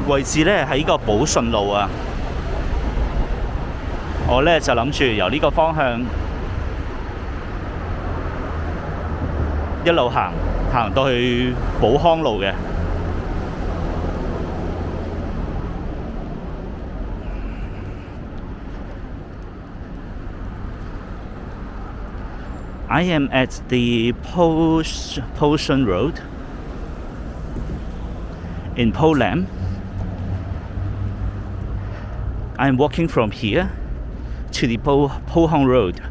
位置咧喺個寶順路啊。我咧就諗住由呢個方向一路行到去寶康路嘅。I am at the Shun Road in Poland. I'm walking from here to the Pohang Road.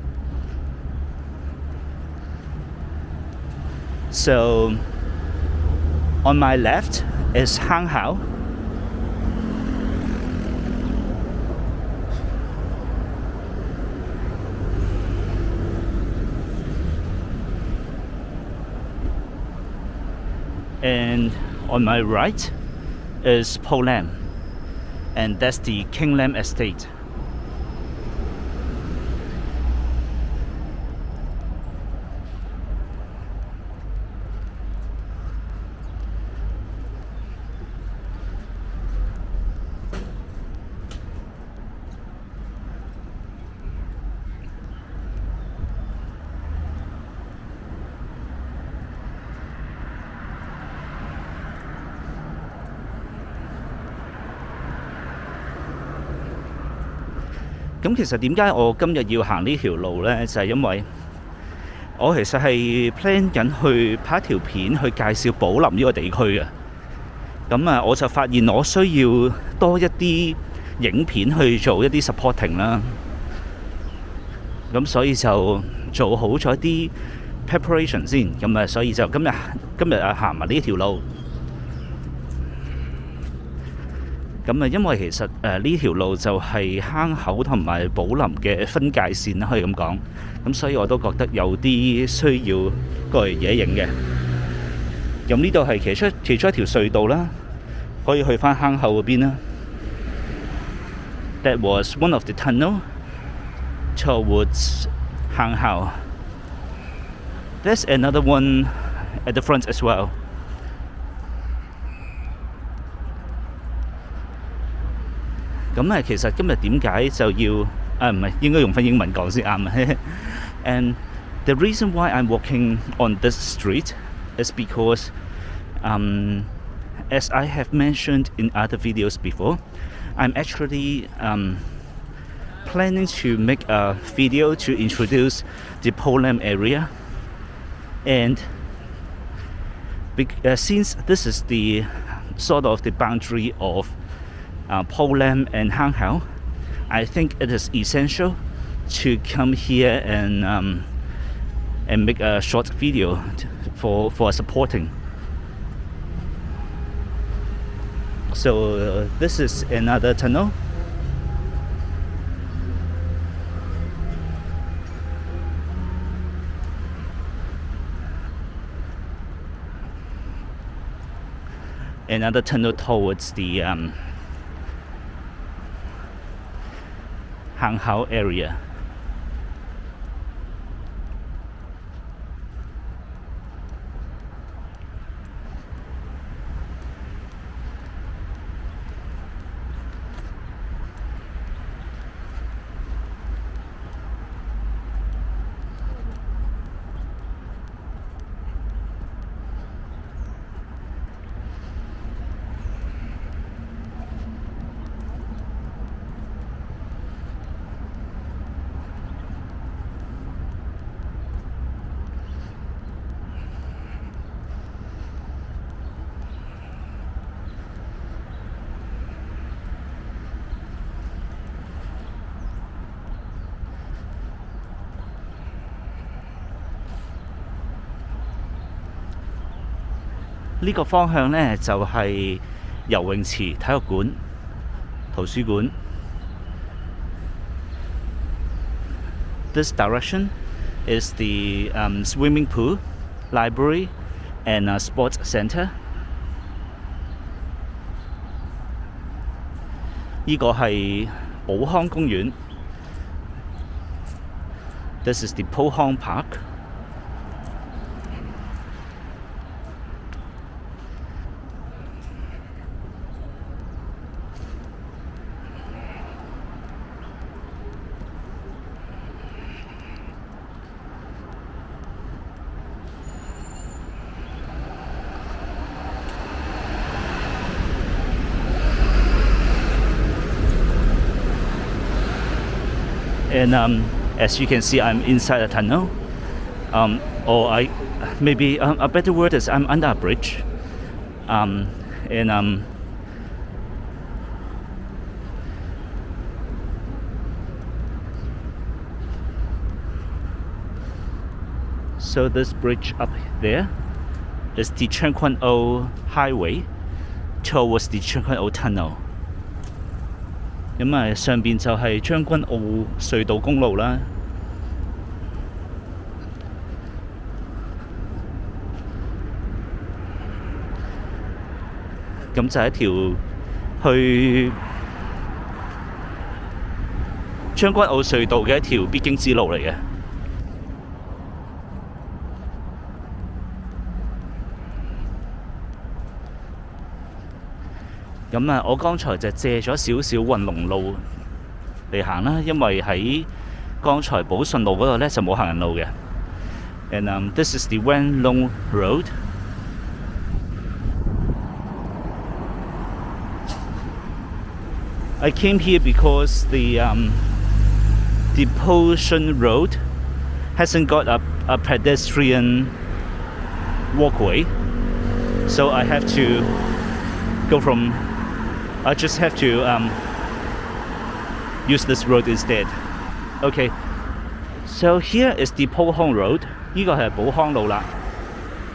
So on my left is Hang Hao. And on my right is Poland, and that's the Kinglam Estate. 咁其實點解我今日要行呢條路呢？就係因為我其實係 plan 緊去拍一條片去介紹寶林呢個地區嘅。咁啊，我就發現我需要多一啲影片去做一啲 supporting 啦。咁所以就做好咗啲 preparation 先。咁啊，所以就今日行埋呢條路。咁啊，因為其實呢條路就係坑口同埋寶林嘅分界線啦，可以咁講。咁所以我都覺得有啲需要過嚟野影嘅。咁呢度係其中一條隧道啦，可以去返坑口嗰邊啦。That was one of the tunnel towards Hang Hao. There's another one at the front as well.咁其實今日點解就要唔係應該用翻英文講先啱。And the reason why I'm walking on this street is because, as I have mentioned in other videos before, I'm actually planning to make a video to introduce the Poland area. And since this is the sort of the boundary of Poland and Hang Hao, I think it is essential to come here and make a short video for supporting. So this is another tunnel. Another tunnel towards the Hang Hao area.呢個方向呢，就係游泳池、體育館、圖書館。This direction is the swimming pool, library, and a sports centre. 呢個係寶康公園。This is the Pohang Park. And as you can see, I'm inside a tunnel. Or maybe a better word is I'm under a bridge. So this bridge up there is the 將軍澳 Highway towards the 將軍澳 Tunnel。咁上邊就係將軍澳隧道公路啦。咁就係一條去將軍澳隧道嘅一條必經之路嚟嘅。咁我剛才就借咗少少運龍路嚟行啦，因為喺剛才寶順路嗰度呢就冇行人路嘅。And this is the Wan Long Road. I came here because the Shun Road hasn't got a pedestrian walkway, so I have to go from. I just have to use this road instead. Okay, so here is the 寶康 Road. 呢個係寶康路啦。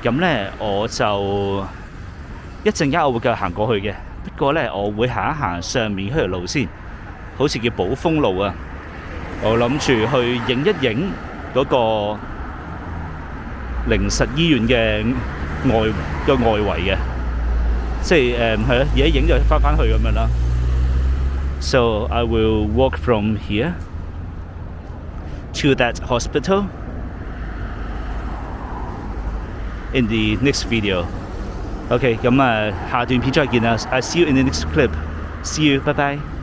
咁呢，我就一陣間我會繼續行過去嘅。不過呢，我會行一行上面嗰條路先，好似叫寶豐路啊。我諗住去影一影嗰個靈實醫院嘅外圍嘅。即係係咯，而家影就翻去咁樣啦。So I will walk from here to that hospital in the next video. OK， 咁下段片再見啦。I see you in the next clip. See you. Bye bye.